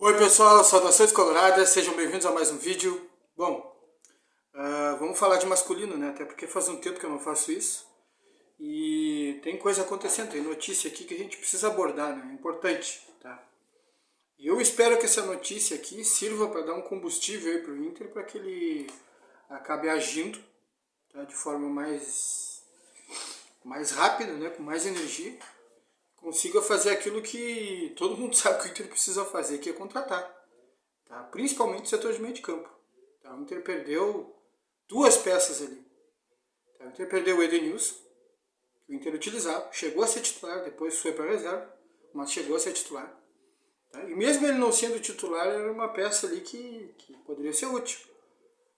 Oi pessoal, saudações coloradas, sejam bem-vindos a mais um vídeo. Bom, vamos falar de masculino, né? Até porque faz um tempo que eu não faço isso. E tem coisa acontecendo, tem notícia aqui que a gente precisa abordar, né? É importante, tá? E eu espero que essa notícia aqui sirva para dar um combustível aí pro Inter, para que ele acabe agindo, tá? De forma mais rápida, né? Com mais energia. Consiga fazer aquilo que todo mundo sabe que o Inter precisa fazer, que é contratar. Tá? Principalmente o setor de meio de campo. Tá? O Inter perdeu duas peças ali. Tá? O Inter perdeu o Edenilson, que o Inter utilizava, chegou a ser titular, depois foi para a reserva, mas chegou a ser titular. Tá? E mesmo ele não sendo titular, era uma peça ali que poderia ser útil.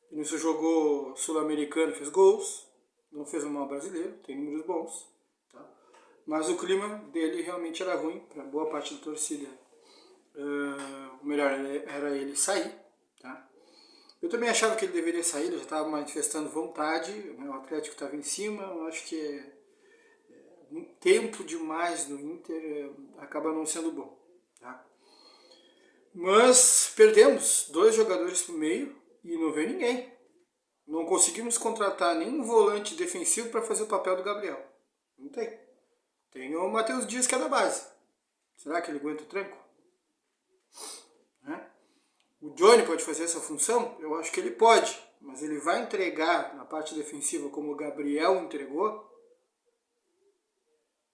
O Edenilson jogou sul-americano, fez gols, não fez um mal brasileiro, tem números bons. Tá? Mas o clima dele realmente era ruim para boa parte da torcida. O melhor era ele sair. Tá? Eu também achava que ele deveria sair, ele já estava manifestando vontade, né? O Atlético estava em cima, eu acho que um tempo demais no Inter acaba não sendo bom. Tá? Mas perdemos dois jogadores pro meio e não veio ninguém. Não conseguimos contratar nenhum volante defensivo para fazer o papel do Gabriel. Não tem. Tem o Matheus Dias que é da base. Será que ele aguenta o tranco? Né? O Johnny pode fazer essa função? Eu acho que ele pode, mas ele vai entregar na parte defensiva como o Gabriel entregou?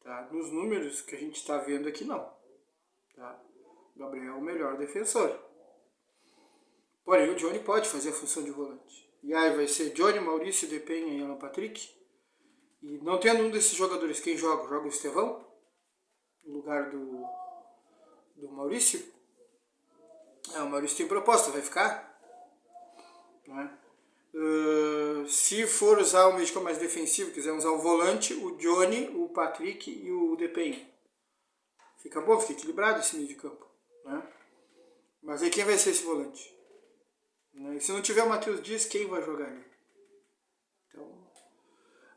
Tá? Nos números que a gente está vendo aqui, não. Tá? O Gabriel é o melhor defensor. Porém, o Johnny pode fazer a função de volante. E aí vai ser Johnny, Maurício, Depenha e Alan Patrick. E não tendo um desses jogadores, quem joga? Joga o Estevão, no lugar do Maurício. O Maurício tem proposta, vai ficar? Né? Se for usar o meio de campo mais defensivo, quiser usar o volante, o Johnny, o Patrick e o Depenha. Fica bom, fica equilibrado esse meio de campo. Né? Mas aí quem vai ser esse volante? Né? E se não tiver o Matheus Dias, quem vai jogar ali? Então,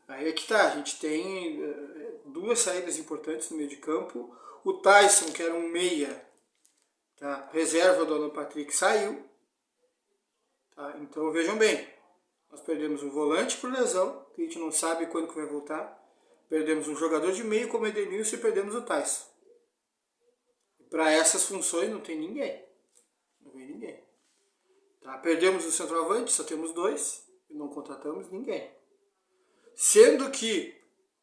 aí é que tá, a gente tem duas saídas importantes no meio de campo. O Tyson, que era um meia, tá? Reserva do Alan Patrick, saiu. Tá? Então vejam bem, nós perdemos um volante por lesão, que a gente não sabe quando que vai voltar. Perdemos um jogador de meio como Edenilson e perdemos o Tyson. Para essas funções não tem ninguém. Não vem ninguém. Tá? Perdemos o centroavante, só temos dois. E não contratamos ninguém. Sendo que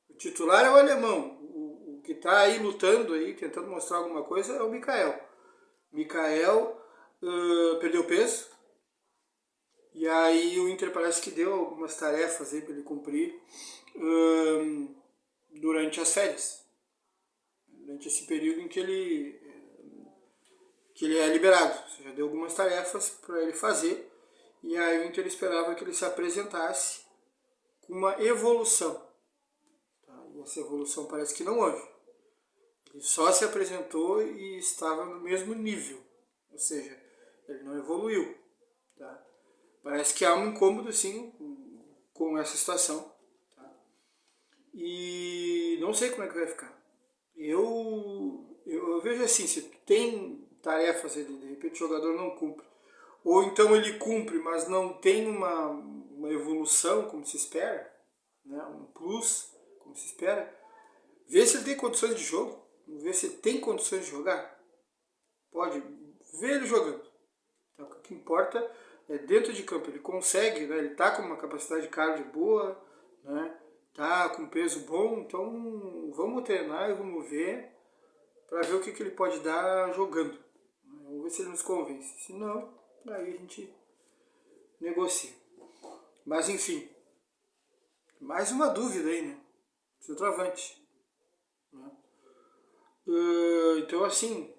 o titular é o alemão. O que está aí lutando, aí, tentando mostrar alguma coisa, é o Mikael. Mikael perdeu peso. E aí o Inter parece que deu algumas tarefas aí para ele cumprir durante as férias. Durante esse período em que ele é liberado. Ou seja, deu algumas tarefas para ele fazer. E aí o Inter esperava que ele se apresentasse com uma evolução. Tá? E essa evolução parece que não houve. Ele só se apresentou e estava no mesmo nível. Ou seja, ele não evoluiu. Tá? Parece que há um incômodo, sim, com essa situação. Tá? E não sei como é que vai ficar. Eu vejo assim, se tem tarefas, de repente o jogador não cumpre. Ou então ele cumpre, mas não tem uma evolução como se espera, né? Um plus como se espera. Vê se ele tem condições de jogo. Vê se ele tem condições de jogar. Pode ver ele jogando. Então, o que importa é dentro de campo. Ele consegue, né? Ele está com uma capacidade de cardio boa, né? Tá com peso bom, então vamos treinar e vamos ver para ver o que ele pode dar jogando. Vamos ver se ele nos convence. Se não, aí a gente negocia. Mas enfim, mais uma dúvida aí, né? Centroavante. Né? Então assim,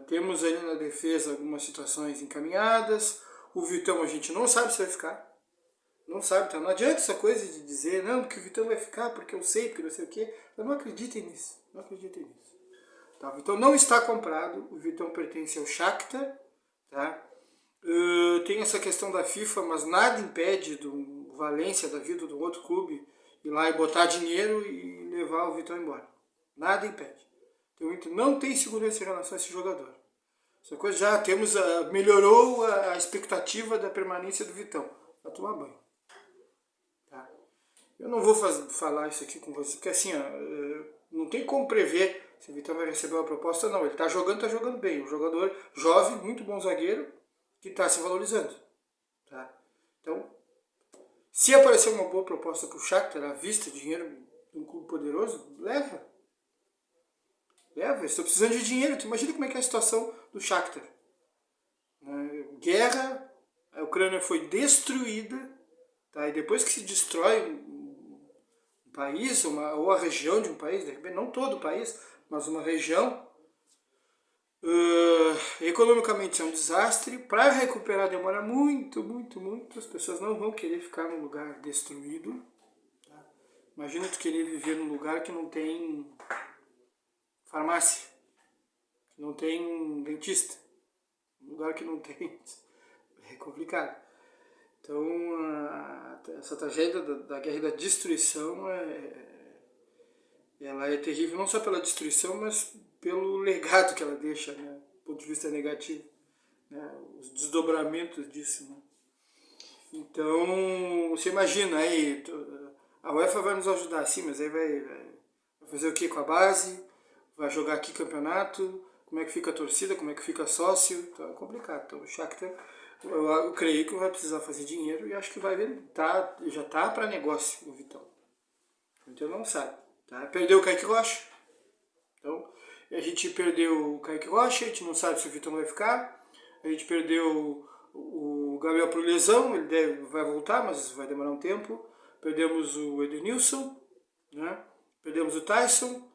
temos ali na defesa algumas situações encaminhadas. O Vitão a gente não sabe se vai ficar. Não sabe, tá? Não adianta essa coisa de dizer, não, porque o Vitão vai ficar, porque eu sei, porque não sei o quê. Eu não acredito nisso. Não acredito nisso. Tá? O Vitão não está comprado. O Vitão pertence ao Shakhtar. Tá? Tem essa questão da FIFA, mas nada impede do Valência, da vida do outro clube, ir lá e botar dinheiro e levar o Vitão embora. Nada impede. Então o Inter não tem segurança em relação a esse jogador. Essa coisa já temos, melhorou a expectativa da permanência do Vitão. Vai tomar banho. Tá? Eu não vou falar isso aqui com você, porque assim, não tem como prever se o Vitão vai receber uma proposta ou não. Ele tá jogando bem. Um jogador jovem, muito bom zagueiro, que está se valorizando. Tá? Então, se aparecer uma boa proposta para o Shakhtar, à vista, dinheiro de um clube poderoso, leva. Leva, estou precisando de dinheiro. Tu imagina como é que é a situação do Shakhtar. Guerra, a Ucrânia foi destruída, tá? E depois que se destrói um país, ou a região de um país, de repente, não todo o país, mas uma região, economicamente é um desastre. Para recuperar demora muito, muito, muito. As pessoas não vão querer ficar num lugar destruído. Tá? Imagina tu querer viver num lugar que não tem farmácia, que não tem dentista, um lugar que não tem, é complicado. Então, essa tragédia da guerra e da destruição, ela é terrível não só pela destruição, mas pelo legado que ela deixa, né, do ponto de vista negativo, né, os desdobramentos disso. Né. Então, você imagina aí, a UEFA vai nos ajudar, sim, mas aí vai fazer o que com a base? Vai jogar aqui campeonato? Como é que fica a torcida? Como é que fica sócio? Então é complicado. Então o Shakhtar, eu creio que vai precisar fazer dinheiro e acho que vai ver, já tá para negócio o Vitão. Então não sabe. Tá? Perdeu o Kaique Rocha. Então a gente perdeu o Kaique Rocha, a gente não sabe se o Vitão vai ficar. A gente perdeu o Gabriel por lesão, ele vai voltar, mas vai demorar um tempo. Perdemos o Edenilson, né? Perdemos o Tyson.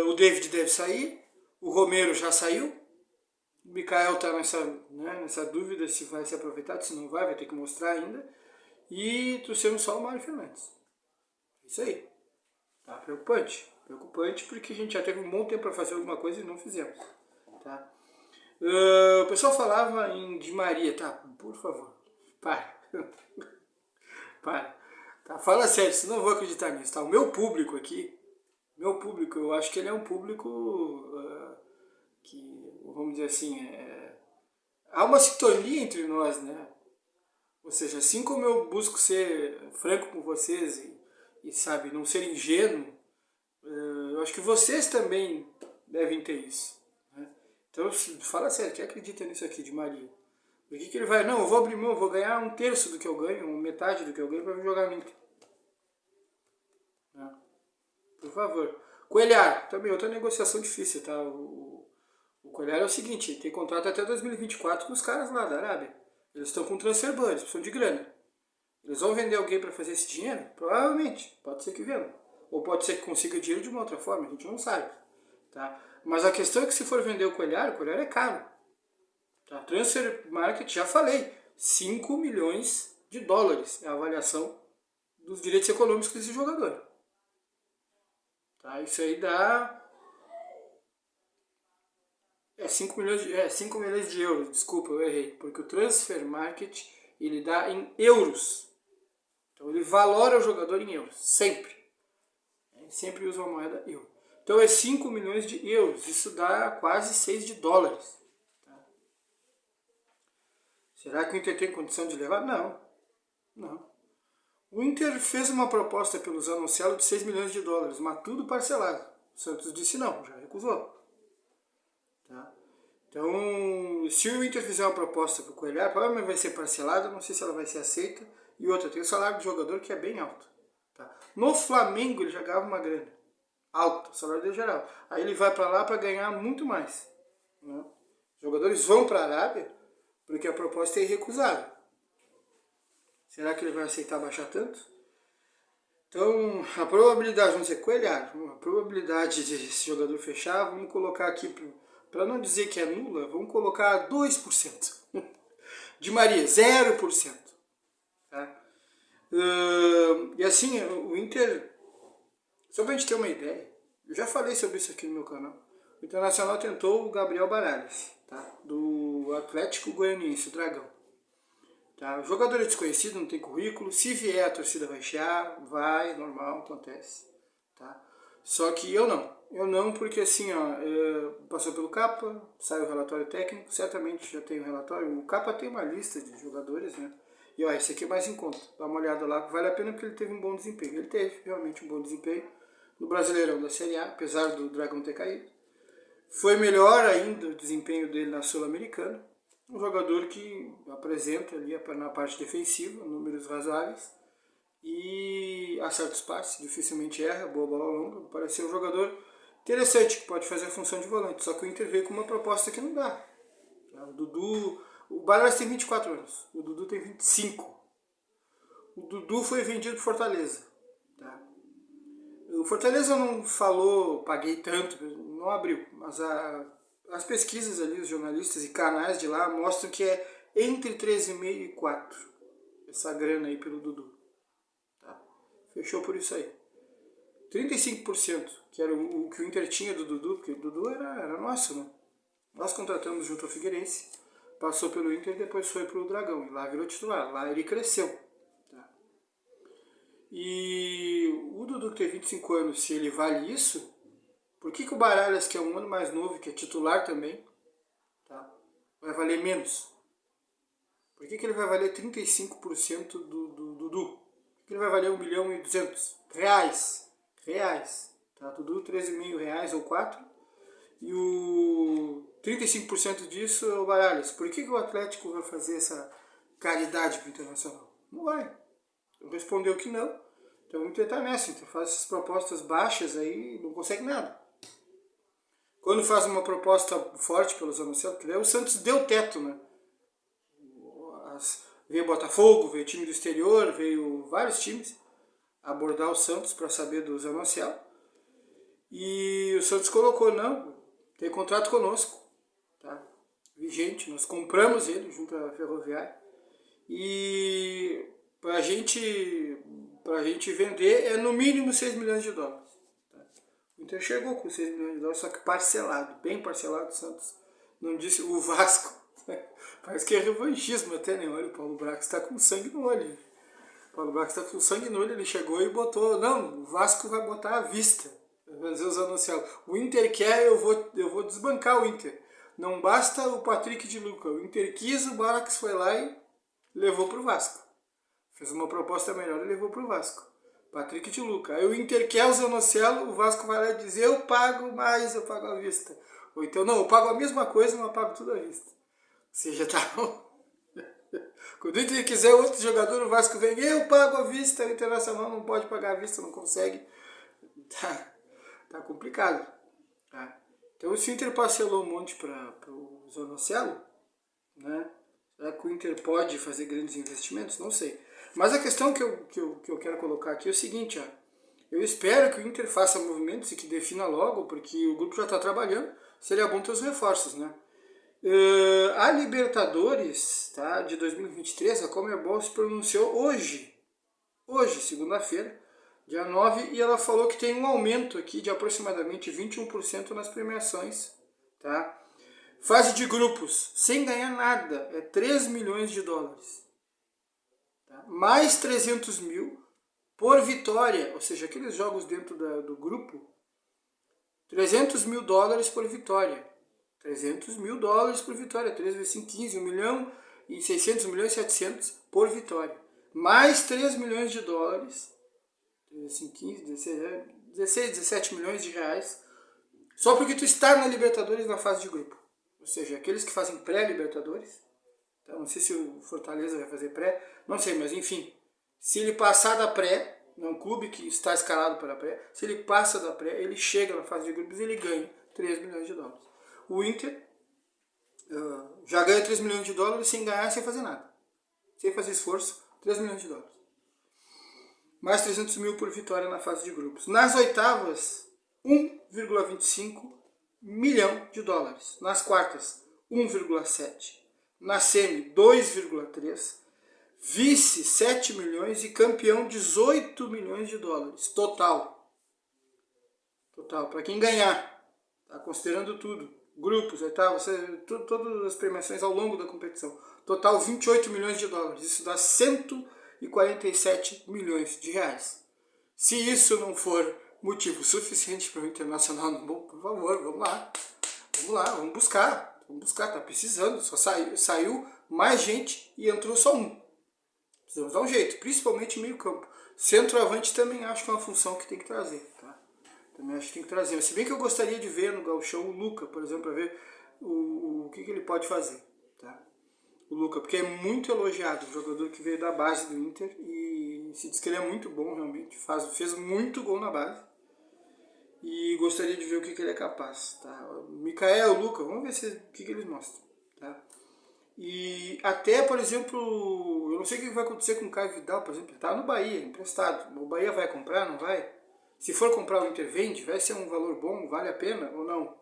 O David deve sair, o Romero já saiu, o Mikael está nessa dúvida se vai ser aproveitado, se não vai ter que mostrar ainda, e trouxemos só o Mário Fernandes. Isso aí. Tá preocupante. Preocupante porque a gente já teve um bom tempo para fazer alguma coisa e não fizemos. Tá? O pessoal falava em Di Maria, tá? Por favor, para. Para. Tá? Fala sério, senão eu não vou acreditar nisso. Tá? O meu público aqui, eu acho que ele é um público que, vamos dizer assim, há uma sintonia entre nós, né? Ou seja, assim como eu busco ser franco com vocês sabe, não ser ingênuo, eu acho que vocês também devem ter isso. Né? Então, fala sério, quem acredita nisso aqui de Maria? Por que ele vai? Não, eu vou abrir mão, eu vou ganhar um terço do que eu ganho, metade do que eu ganho para jogar no Inter. Né? Por favor. Coelhar, também outra negociação difícil, tá? O Coelhar é o seguinte, tem contrato até 2024 com os caras lá da Arábia. Eles estão com transfer budget, precisam de grana. Eles vão vender alguém para fazer esse dinheiro? Provavelmente, pode ser que vendam. Ou pode ser que consiga dinheiro de uma outra forma, a gente não sabe. Tá? Mas a questão é que se for vender o Coelhar é caro. Tá? Transfer market, já falei, 5 milhões de dólares é a avaliação dos direitos econômicos desse jogador. Tá? Isso aí dá 5 milhões de euros, desculpa, eu errei, porque o transfer market ele dá em euros. Então ele valora o jogador em euros, sempre. Ele sempre usa uma moeda euro. Então é 5 milhões de euros, isso dá quase 6 de dólares. Tá? Será que o Inter tem condição de levar? Não. Não. O Inter fez uma proposta pelo Zanocelo de 6 milhões de dólares, mas tudo parcelado. O Santos disse não, já recusou. Tá? Então, se o Inter fizer uma proposta para o Coelhar, provavelmente vai ser parcelada, não sei se ela vai ser aceita. E outra, tem o salário do jogador que é bem alto. Tá? No Flamengo ele já ganhava uma grana alta, o salário dele geral. Aí ele vai para lá para ganhar muito mais. Né? Os jogadores vão para a Arábia porque a proposta é irrecusável. Será que ele vai aceitar baixar tanto? Então, a probabilidade, vamos dizer, Coelhar, a probabilidade de esse jogador fechar, vamos colocar aqui, para não dizer que é nula, vamos colocar 2%. De Maria, 0%. Tá? E assim, o Inter, só para a gente ter uma ideia, eu já falei sobre isso aqui no meu canal, o Internacional tentou o Gabriel Baralhas, tá? Do Atlético Goianiense, o Dragão. Tá? O jogador é desconhecido, não tem currículo, se vier a torcida vai chiar, vai, normal, acontece. Tá? Só que eu não porque assim, ó, passou pelo CAPA, sai o relatório técnico, certamente já tem o relatório, o CAPA tem uma lista de jogadores, né? E ó, esse aqui é mais em conta, dá uma olhada lá, vale a pena porque ele teve um bom desempenho. Ele teve realmente um bom desempenho no Brasileirão da Série A, apesar do Dragão ter caído. Foi melhor ainda o desempenho dele na Sul-Americana. Um jogador que apresenta ali na parte defensiva, números razoáveis, e acerta os passes, dificilmente erra, boa bola longa. Parece ser um jogador interessante, que pode fazer a função de volante, só que o Inter veio com uma proposta que não dá. O Dudu, o Baralhas tem 24 anos, o Dudu tem 25. O Dudu foi vendido para Fortaleza. Tá? O Fortaleza não falou, paguei tanto, não abriu, mas as pesquisas ali, os jornalistas e canais de lá mostram que é entre 13,5 e 4 essa grana aí pelo Dudu. Tá? Fechou por isso aí. 35%, que era o que o Inter tinha do Dudu, porque o Dudu era nosso, né? Nós contratamos junto ao Figueirense, passou pelo Inter e depois foi pro Dragão, e lá virou titular, lá ele cresceu. Tá? E o Dudu que tem 25 anos, se ele vale isso, por que o Baralhas, que é um ano mais novo, que é titular também, tá, vai valer menos? Por que ele vai valer 35% do Dudu? Por que ele vai valer 1.200.000 reais? Tá? Dudu 13,5 reais ou 4. E o 35% disso é o Baralhas. Por que o Atlético vai fazer essa caridade para o Internacional? Não vai. Respondeu que não. Então vamos tentar nessa. Então faz essas propostas baixas aí, não consegue nada. Quando faz uma proposta forte pelo Zanocelo, que daí o Santos deu teto, né? Veio Botafogo, veio time do exterior, veio vários times abordar o Santos para saber do Zanocelo. E o Santos colocou, não, tem contrato conosco, tá? Vigente, nós compramos ele junto à Ferroviária. E pra gente vender é no mínimo 6 milhões de dólares. Tá? O Inter chegou com 6 milhões de dólares, só que parcelado, bem parcelado. O Santos não disse, o Vasco, parece que é revanchismo até, né? Olha, o Paulo Brax está com sangue no olho. O Paulo Brax está com sangue no olho, ele chegou e botou, não, o Vasco vai botar à vista, vai fazer os anunciados. O Inter quer, eu vou desbancar o Inter. Não basta o Patrick de Luca, o Inter quis, o Brax foi lá e levou para o Vasco. Fez uma proposta melhor e levou para o Vasco. Patrick de Luca. Aí o Inter quer o Zanocelo, o Vasco vai lá e diz, eu pago mais, eu pago à vista. Ou então, não, eu pago a mesma coisa, mas eu pago tudo à vista. Ou seja, tá... Quando o Inter quiser outro jogador, o Vasco vem, eu pago à vista, o Internacional não pode pagar à vista, não consegue. Tá complicado. Tá? Então, se o Inter parcelou um monte para o Zanocelo, né? Será que o Inter pode fazer grandes investimentos? Não sei. Mas a questão que eu quero colocar aqui é o seguinte, ó. Eu espero que o Inter faça movimentos e que defina logo, porque o grupo já está trabalhando, seria bom ter os reforços, né? A Libertadores, tá, de 2023, a Conmebol se pronunciou hoje, segunda-feira, dia 9, e ela falou que tem um aumento aqui de aproximadamente 21% nas premiações, tá? Fase de grupos, sem ganhar nada, é 3 milhões de dólares. Tá? Mais 300 mil por vitória, ou seja, aqueles jogos dentro do grupo, 300 mil dólares por vitória. 300 mil dólares por vitória, 3 vezes 5, 15, 1 milhão e 600, 1 milhão e 700 por vitória. Mais 3 milhões de dólares, 3 vezes 5, 15, 16, 17 milhões de reais, só porque tu está na Libertadores na fase de grupo. Ou seja, aqueles que fazem pré-Libertadores, então, não sei se o Fortaleza vai fazer pré, não sei, mas enfim, se ele passar da pré, não é um clube que está escalado para a pré, se ele passa da pré, ele chega na fase de grupos e ele ganha 3 milhões de dólares. O Inter já ganha 3 milhões de dólares sem ganhar, sem fazer nada. Sem fazer esforço, 3 milhões de dólares. Mais 300 mil por vitória na fase de grupos. Nas oitavas, 1,25 milhão de dólares. Nas quartas, 1,7. Na semi, 2,3. Vice, 7 milhões e campeão, 18 milhões de dólares. Total. Para quem ganhar. Tá? Considerando tudo. Grupos, oitavas, todas as premiações ao longo da competição. Total, 28 milhões de dólares. Isso dá 147 milhões de reais. Se isso não for motivo suficiente para o Internacional no bom, por favor, vamos lá. Vamos lá, vamos buscar, tá precisando. Só saiu mais gente e entrou só um. Precisamos dar um jeito, principalmente meio campo. Centroavante também acho que é uma função que tem que trazer, tá? Também acho que tem que trazer. Se bem que eu gostaria de ver no Gauchão o Luca, por exemplo, para ver o que ele pode fazer, tá? O Luca, porque é muito elogiado, um jogador que veio da base do Inter e se diz que ele é muito bom realmente, fez muito gol na base. E gostaria de ver o que ele é capaz, tá? O Mikael, o Luca, vamos ver o que eles mostram, tá? E até, por exemplo, eu não sei o que vai acontecer com o Caio Vidal, por exemplo, ele tá no Bahia, emprestado. O Bahia vai comprar, não vai? Se for comprar o Inter vende, vai ser um valor bom, vale a pena ou não?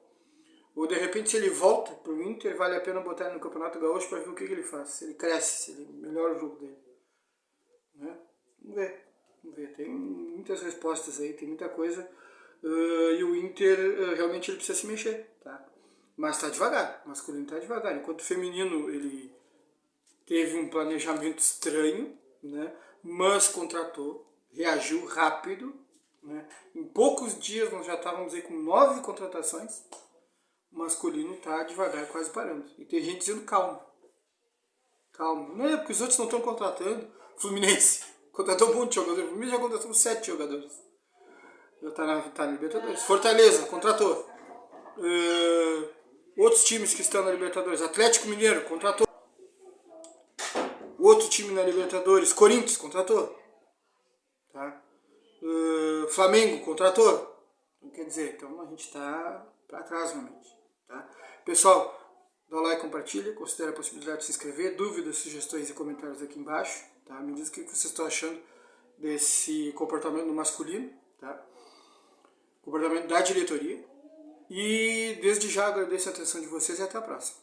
Ou de repente se ele volta pro Inter, vale a pena botar ele no Campeonato Gaúcho para ver o que ele faz, se ele cresce, se ele melhora o jogo dele, né? Vamos ver, vamos ver, tem muitas respostas aí, tem muita coisa, e o Inter realmente ele precisa se mexer, tá? Mas está devagar, o masculino está devagar, enquanto o feminino ele teve um planejamento estranho, né? Mas contratou, reagiu rápido, né? Em poucos dias nós já estávamos aí com 9 contratações, o masculino está devagar, quase parando. E tem gente dizendo calma, calma, não é porque os outros não estão contratando. Fluminense contratou um monte de jogadores, o Fluminense já contratou 7 jogadores, já está na Libertadores. Fortaleza contratou. Outros times que estão na Libertadores, Atlético Mineiro contratou. Outro time na Libertadores, Corinthians contratou. Tá? Flamengo contratou. Quer dizer, então a gente está para trás realmente. Tá? Pessoal, dá like, compartilha, considera a possibilidade de se inscrever, dúvidas, sugestões e comentários aqui embaixo. Tá? Me diz o que vocês estão achando desse comportamento do masculino, tá? Comportamento da diretoria. E desde já agradeço a atenção de vocês e até a próxima.